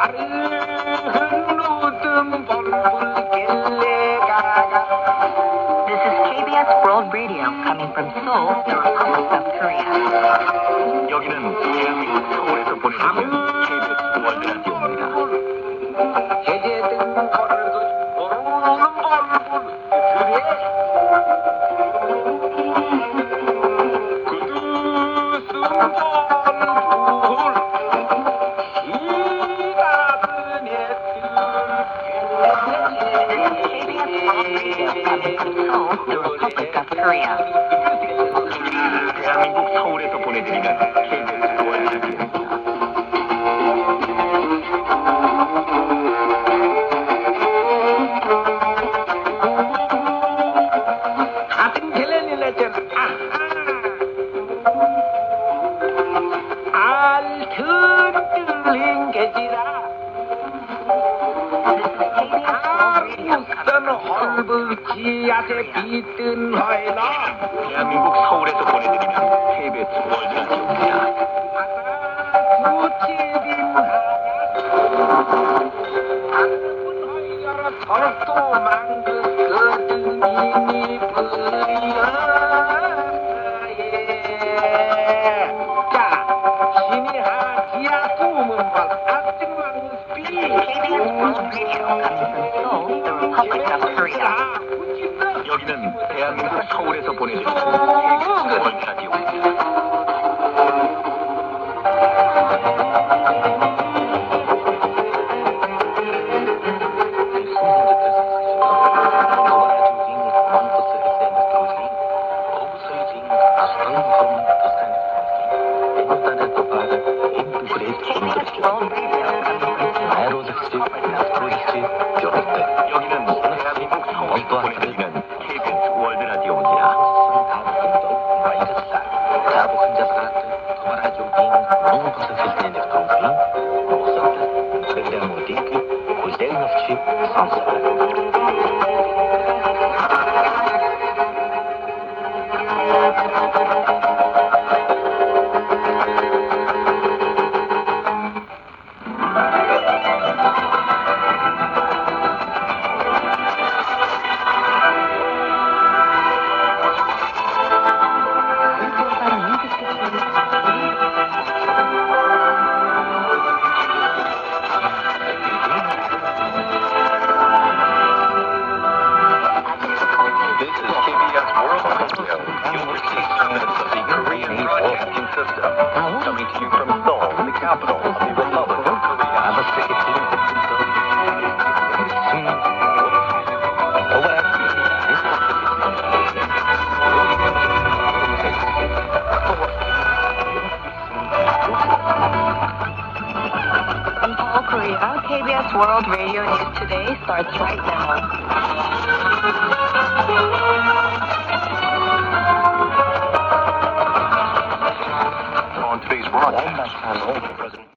This is KBS World Radio coming from Seoul, the Republic of Korea. 여기는 대한민국 서울에서 보내드리는 KBS 월드 라디오입니다. 대한민국 서울에서 보내드리는 KBS 월드 라디오입니다. 대한민국 서울에서 보내드리는 KBS 월드 라디오입니다. 여기는 대한민국 서울에서 보내드리는 KBS 월드 라디오입니다. 여기는 대한민국 서울에서 보내드리는 KBS 월드 라디오입니다. Coming to you from Seoul, the capital of the Republic of From Seoul, Korea, KBS World Radio News Today starts right now.